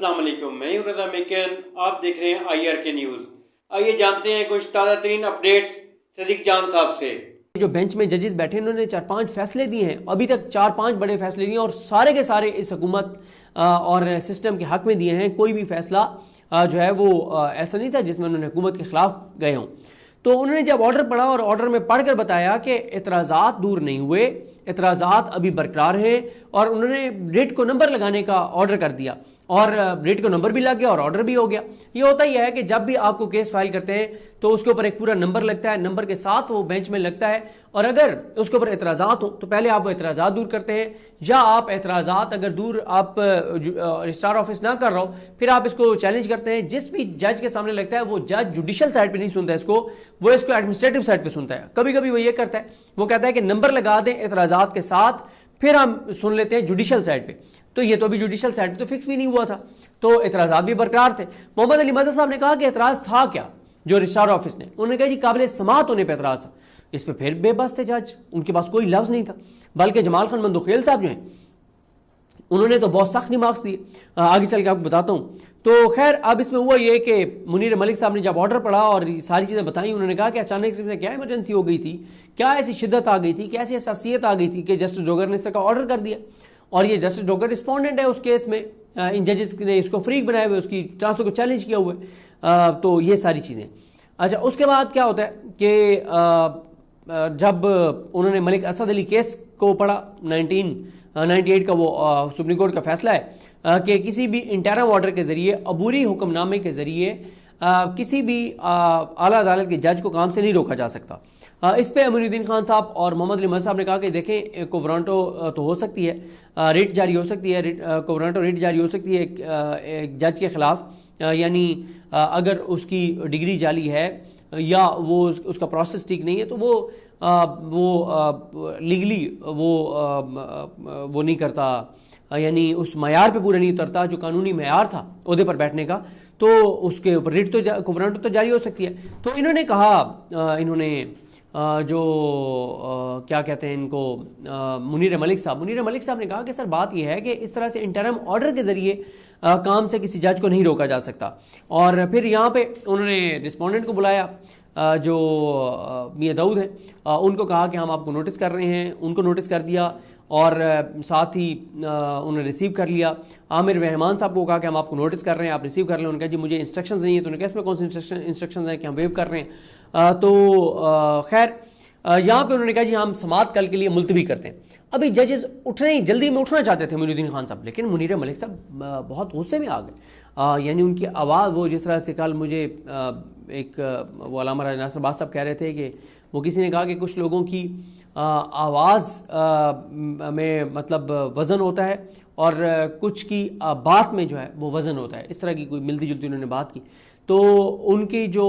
अस्सलाम वालेकुम, मैं हूं रज़ा मेकन। आप देख रहे हैं IRK न्यूज़। आइए जानते हैं कुछ ताज़ा तरीन अपडेट्स सदीक जान साहब से। जो बेंच में जजेस बैठे उन्होंने 4-5 फैसले दिए हैं, अभी तक 4-5 बड़े फैसले दिए और सारे के सारे इस हुकूमत और सिस्टम के हक में दिए हैं। कोई भी फैसला जो है वो ऐसा नहीं था जिसमें उन्होंने हुकूमत के खिलाफ गए हों। तो उन्होंने जब ऑर्डर पढ़ा और ऑर्डर में पढ़कर बताया कि एतराज़ात दूर नहीं हुए, एतराज़ात अभी बरकरार हैं, और उन्होंने रेट को नंबर लगाने का ऑर्डर कर दिया और रेट को नंबर भी लग गया और ऑर्डर भी हो गया। ये होता ही है कि जब भी आपको केस फाइल करते हैं तो उसके ऊपर एक पूरा नंबर लगता है, नंबर के साथ वो बेंच में लगता है, और अगर उसके ऊपर एतराज़ात हो तो पहले आप वो एतराज़ात दूर करते हैं, या आप एतराज़ात अगर दूर आप रजिस्ट्रार ऑफिस ना कर रहा हो फिर आप इसको चैलेंज करते हैं। जिस भी जज के सामने लगता है वो जज जुडिशल साइड पे नहीं सुनता है इसको, वो इसको एडमिनिस्ट्रेटिव साइड पे सुनता है। कभी कभी वो ये करता है, वो कहता है कि नंबर लगा दें एतराज़ात के साथ, फिर हम सुन लेते हैं जुडिशल साइड पे। तो ये तो अभी जुडिशल साइड पे तो फिक्स भी नहीं हुआ था, तो एतराज़ात भी बरकरार थे। मोहम्मद अली मदद साहब ने कहा कि एतराज़ था क्या, जो रजिस्ट्रार ऑफिस ने, उन्होंने कहा जी काबिल समाअत होने पर एतराज़ था। इस पर फिर बेबस थे जज, उनके पास कोई लफ्ज़ नहीं था। बल्कि जमाल खान मंदोखेल साहब जो हैं उन्होंने तो बहुत सख्त मार्क्स दिए, आगे चल के आपको बताता हूँ। तो खैर अब इसमें हुआ ये कि मुनीर मलिक साहब ने जब ऑर्डर पढ़ा और सारी चीज़ें बताई, उन्होंने कहा कि अचानक से क्या इमरजेंसी हो गई थी, क्या ऐसी शिद्दत आ गई थी, क्या ऐसी हसासियत आ गई थी कि जस्टिस जोगर ने इसका ऑर्डर कर दिया। और ये जस्टिस जोगर रिस्पोंडेंट है उस केस में, इन जजेस ने इसको फ्रीक बनाए हुए, उसकी ट्रांसफर को चैलेंज किया हुआ है। तो ये सारी चीज़ें। अच्छा, उसके बाद क्या होता है कि जब उन्होंने मलिक असद अली केस को पढ़ा, 1998 का वो सुप्रीम कोर्ट का फैसला है कि किसी भी इंटरम ऑर्डर के ज़रिए, अबूरी हुक्मनामे के ज़रिए किसी भी आला अदालत के जज को काम से नहीं रोका जा सकता। इस पे अमीरुद्दीन खान साहब और मोहम्मद अली मदद साहब ने कहा कि देखें कोवरांटो तो हो सकती है, रिट जारी हो सकती है, कोवरांटो रिट जारी हो सकती है एक जज के ख़िलाफ़, यानी अगर उसकी डिग्री जाली है या वो उसका प्रोसेस ठीक नहीं है तो वो लीगली वो नहीं करता, यानी उस मयार पे पूरा नहीं उतरता जो कानूनी मयार था ओहदे पर बैठने का, तो उसके ऊपर रिट तो कोवरांटो तो जारी हो सकती है। तो इन्होंने कहा, इन्होंने क्या कहते हैं इनको, मुनीर मलिक साहब ने कहा कि सर बात यह है कि इस तरह से इंटरम ऑर्डर के ज़रिए काम से किसी जज को नहीं रोका जा सकता। और फिर यहाँ पे उन्होंने रिस्पोंडेंट को बुलाया, जो मियां दाऊद हैं, उनको कहा कि हम आपको नोटिस कर रहे हैं, उनको नोटिस कर दिया और साथ ही उन्होंने रिसीव कर लिया। आमिर रहमान साहब को कहा कि हम आपको नोटिस कर रहे हैं, आप रिसीव कर लें। उन्होंने कहा जी मुझे इंस्ट्रक्शंस नहीं है। तो उन्होंने कहा इसमें कौन सी इंस्ट्रक्शंस हैं कि हम वेव कर रहे हैं। तो खैर यहाँ पे उन्होंने कहा जी हम समाअत कल के लिए मुलतवी करते हैं। अभी जजेस जल्दी में उठना चाहते थे मुनीरुद्दीन खान साहब, लेकिन मुनीर मलिक साहब बहुत गुस्से में आ गए। यानी उनकी आवाज़, वो जिस तरह से कल मुझे एक वो अल्लामा राजा नासिर बाज़ साहब कह रहे थे कि वो किसी ने कहा कि कुछ लोगों की आवाज़ में मतलब वज़न होता है और कुछ की बात में जो है वो वज़न होता है, इस तरह की कोई मिलती जुलती उन्होंने बात की। तो उनकी जो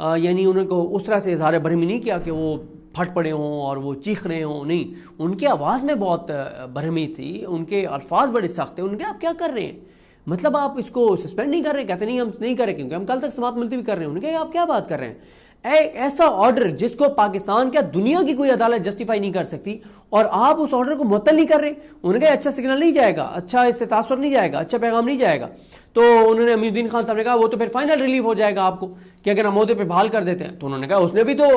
यानी उनको उस तरह से इज़हार बरहमी नहीं किया कि वो फट पड़े हों और वो चीख रहे हों, नहीं, उनके आवाज़ में बहुत बरहमी थी, उनके अल्फाज बड़े सख्त थे। उनके आप क्या कर रहे हैं, मतलब आप इसको सस्पेंड नहीं कर रहे? कहते नहीं हम नहीं कर रहे क्योंकि हम कल तक समाअत मुलतवी कर रहे हैं। उन्होंने कहा आप क्या बात कर रहे हैं, ऐसा ऑर्डर जिसको पाकिस्तान क्या दुनिया की कोई अदालत जस्टिफाई नहीं कर सकती और आप उस ऑर्डर को मुअत्तल नहीं कर रहे। उन्होंने कहा अच्छा सिग्नल नहीं जाएगा, अच्छा इससे तासुर नहीं जाएगा, अच्छा पैगाम नहीं जाएगा। तो उन्होंने अमीरुद्दीन खान साहब ने कहा वो तो फिर फाइनल रिलीफ हो जाएगा आपको कि अगर हम ओहदे पे बहाल कर देते हैं। तो उन्होंने कहा उसने भी तो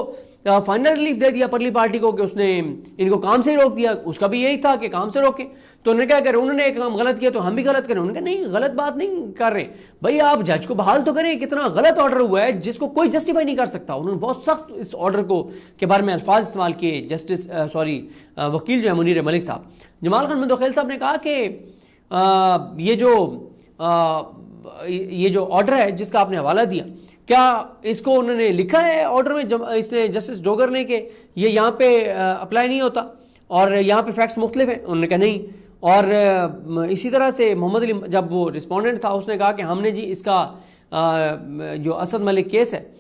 फाइनल रिलीफ दे दिया परली पार्टी को कि उसने इनको काम से ही रोक दिया, उसका भी यही था कि काम से रोके। तो उन्होंने कहा अगर उन्होंने एक काम गलत किया तो हम भी गलत करें। उन्होंने कहा नहीं, गलत बात नहीं कर रहे भाई, आप जज को बहाल तो करें, कितना गलत ऑर्डर हुआ है जिसको कोई जस्टिफाई नहीं कर सकता। उन्होंने बहुत सख्त इस ऑर्डर को के बारे में अल्फाज इस्तेमाल किए। जस्टिस वकील जो है मुनीर मलिक साहब, जमाल खान मंदोखेल साहब ने कहा कि ये जो ऑर्डर है जिसका आपने हवाला दिया, क्या इसको उन्होंने लिखा है ऑर्डर में इसने जस्टिस जोगर ने कि ये यहाँ पे अप्लाई नहीं होता और यहाँ पे फैक्ट्स मुख्तलिफ हैं? उन्होंने कहा नहीं। और इसी तरह से मोहम्मद अली, जब वो रिस्पोंडेंट था, उसने कहा कि हमने जी इसका जो असद मलिक केस है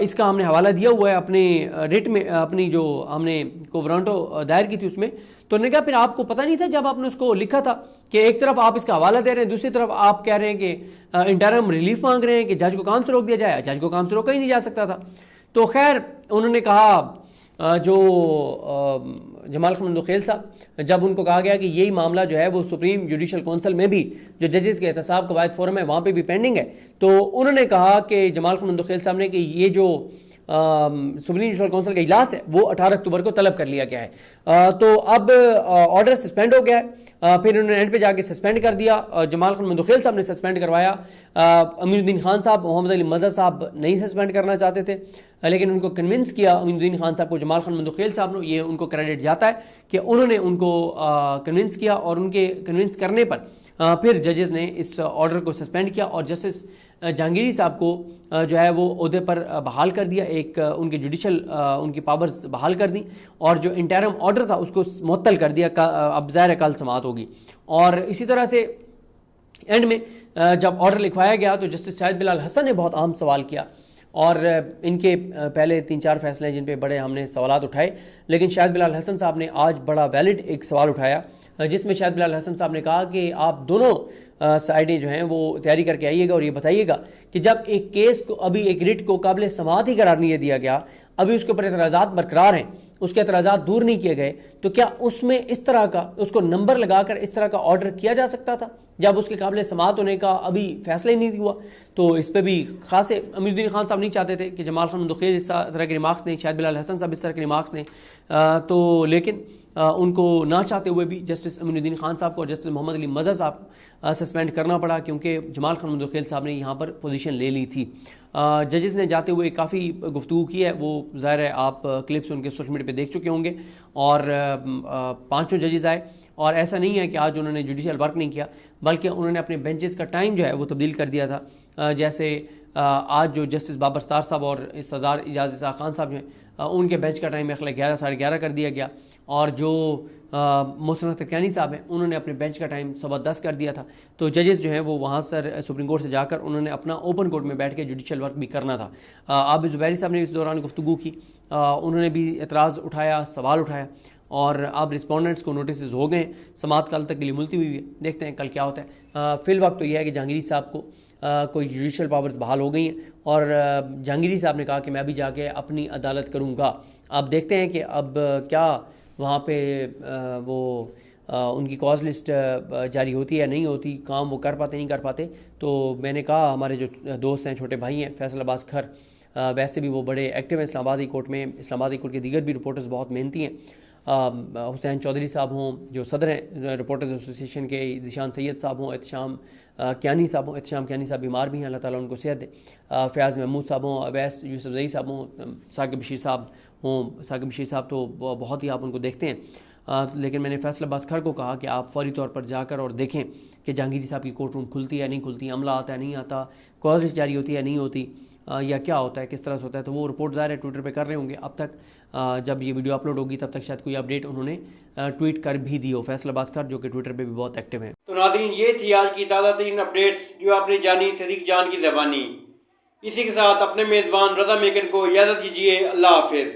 इसका हमने हवाला दिया हुआ है अपने रिट में, अपनी जो हमने कोवरांटो दायर की थी उसमें। तो उन्होंने कहा फिर आपको पता नहीं था जब आपने उसको लिखा था कि एक तरफ आप इसका हवाला दे रहे हैं, दूसरी तरफ आप कह रहे हैं कि इंटरम रिलीफ मांग रहे हैं कि जज को काम से रोक दिया जाए। जज को काम से रोका ही नहीं जा सकता था। तो खैर उन्होंने कहा जो جمال خان مندوخیل صاحب، جب ان کو کہا گیا کہ یہی معاملہ جو ہے وہ سپریم جوڈیشل کونسل میں بھی جو ججز کے احتساب قواعد فورم ہے وہاں پہ بھی پینڈنگ ہے، تو انہوں نے کہا کہ جمال خان مندوخیل صاحب نے کہ یہ جو سپریم جوڈیشل کونسل کا اجلاس ہے وہ 18 اکتوبر کو طلب کر لیا گیا ہے، تو اب آرڈر سسپینڈ ہو گیا ہے، پھر انہوں نے اینڈ پہ جا کے سسپینڈ کر دیا، جمال خان مندوخیل صاحب نے سسپینڈ کروایا، امین الدین خان صاحب، محمد علی مظہر صاحب نہیں سسپینڈ کرنا چاہتے تھے، لیکن ان کو کنونس کیا امین الدین خان صاحب کو، جمال خان مندوخیل صاحب نے، یہ ان کو کریڈٹ جاتا ہے کہ انہوں نے ان کو کنونس کیا، اور ان کے کنونس کرنے پر پھر ججز نے اس آرڈر کو سسپینڈ کیا اور جسٹس جہانگیری صاحب کو جو ہے وہ عہدے پر بحال کر دیا، ایک ان کے جوڈیشل ان کی پاورز بحال کر دیں، اور جو انٹرم آرڈر تھا اس کو معطل کر دیا، اب ظاہر ہے کل سماعت ہوگی۔ اور اسی طرح سے اینڈ میں جب آرڈر لکھوایا گیا تو جسٹس شاہد بلال حسن نے بہت اہم سوال کیا، اور ان کے پہلے 3-4 فیصلے جن پہ بڑے ہم نے سوالات اٹھائے، لیکن شاہد بلال حسن صاحب نے آج بڑا ویلڈ ایک سوال اٹھایا، جس میں شاہد بلال حسن صاحب نے کہا کہ آپ دونوں سائڈیں جو ہیں وہ تیاری کر کے آئیے گا اور یہ بتائیے گا کہ جب ایک کیس کو، ابھی ایک ریٹ کو قابل سماعت ہی قرار نہیں دیا گیا، ابھی اس کے اوپر اعتراضات برقرار ہیں، اس کے اعتراضات دور نہیں کیے گئے، تو کیا اس میں اس طرح کا، اس کو نمبر لگا کر اس طرح کا آرڈر کیا جا سکتا تھا جب اس کے قابل سماعت ہونے کا ابھی فیصلہ ہی نہیں ہوا؟ تو اس پہ بھی خاصے امین الدین خان صاحب نہیں چاہتے تھے کہ جمال خان مندوخیل اس طرح کے ریمارکس دیں، شاہد بلال حسن صاحب اس طرح کے ریمارکس دیں، تو لیکن ان کو نہ چاہتے ہوئے بھی جسٹس امین الدین خان صاحب کو اور جسٹس محمد علی مظہر صاحب کو سسپینڈ کرنا پڑا، کیونکہ جمال خان مندوخیل صاحب نے یہاں پر پوزیشن لے لی تھی۔ ججز نے جاتے ہوئے کافی گفتگو کی ہے، وہ ظاہر ہے آپ کلپس ان کے سوشل میڈیا پہ دیکھ چکے ہوں گے، اور 5 ججز آئے، اور ایسا نہیں ہے کہ آج انہوں نے جوڈیشل ورک نہیں کیا، بلکہ انہوں نے اپنے بینچز کا ٹائم جو ہے وہ تبدیل کر دیا تھا، جیسے آج جو جسٹس بابر ستار صاحب اور سردار اعجاز اسحاق خان صاحب جو ہیں ان کے بینچ کا ٹائم 11:30 کر دیا گیا، اور جو محسن ترکیانی صاحب ہیں انہوں نے اپنے بینچ کا ٹائم 10:15 کر دیا تھا۔ تو ججز جو ہیں وہ وہاں سپریم کورٹ سے جا کر انہوں نے اپنا اوپن کورٹ میں بیٹھ کے جوڈیشل ورک بھی کرنا تھا۔ عابد زبیری صاحب نے اس دوران گفتگو کی، انہوں نے بھی اعتراض اٹھایا، سوال اٹھایا، اور اب رسپونڈنٹس کو نوٹسز ہو گئے ہیں، سماعت کل تک کے لیے ملتوی ہوئی ہے، دیکھتے ہیں کل کیا ہوتا ہے۔ فی الوقت تو یہ ہے کہ جہانگیری صاحب کو کوئی جوڈیشل پاورز بحال ہو گئی ہیں، اور جہانگیری صاحب نے کہا کہ میں ابھی جا کے اپنی عدالت کروں گا۔ اب دیکھتے ہیں کہ اب کیا وہاں پہ وہ ان کی کاز لسٹ جاری ہوتی ہے یا نہیں ہوتی، کام وہ کر پاتے نہیں کر پاتے۔ تو میں نے کہا ہمارے جو دوست ہیں، چھوٹے بھائی ہیں فیصل عباس کھر، ویسے بھی وہ بڑے ایکٹیو ہیں اسلام آباد ہائی کورٹ میں، اسلام آباد ہائی کورٹ کے دیگر بھی رپورٹرز بہت محنتی ہیں، حسین چودھری صاحب ہوں جو صدر ہیں رپورٹرز ایسوسی ایشن کے، ذیشان سید صاحب ہوں، احتشام کیانی صاحب ہوں، احتشام کیانی صاحب بیمار بھی ہیں، اللہ تعالیٰ ان کو صحت دے، فیاض محمود صاحب ہوں، اویس یوسف زئی صاحب ہوں، ثاقب بشیر صاحب ہوں۔ ثاقب بشیر صاحب تو بہت ہی آپ ان کو دیکھتے ہیں، لیکن میں نے فیصل عباس کھر کو کہا کہ آپ فوری طور پر جا کر اور دیکھیں کہ جہانگیری صاحب کی کورٹ روم کھلتی ہے نہیں کھلتی، عملہ آتا ہے نہیں آتا، کاز لسٹ جاری ہوتی ہے نہیں ہوتی، یا کیا ہوتا ہے، کس طرح سے ہوتا ہے۔ تو وہ رپورٹ ظاہر ہے ٹویٹر پہ کر رہے ہوں گے، اب تک جب یہ ویڈیو اپلوڈ ہوگی تب تک شاید کوئی اپڈیٹ انہوں نے ٹویٹ کر بھی دی ہو، فیصل عباس کھر جو کہ ٹویٹر پہ بھی بہت ایکٹیو ہیں۔ تو ناظرین، یہ تھی آج کی تازہ ترین اپڈیٹس جو آپ نے جانی صدیق جان کی زبانی۔ اسی کے ساتھ اپنے میزبان رضا میکن کو اجازت دیجیے، اللہ حافظ۔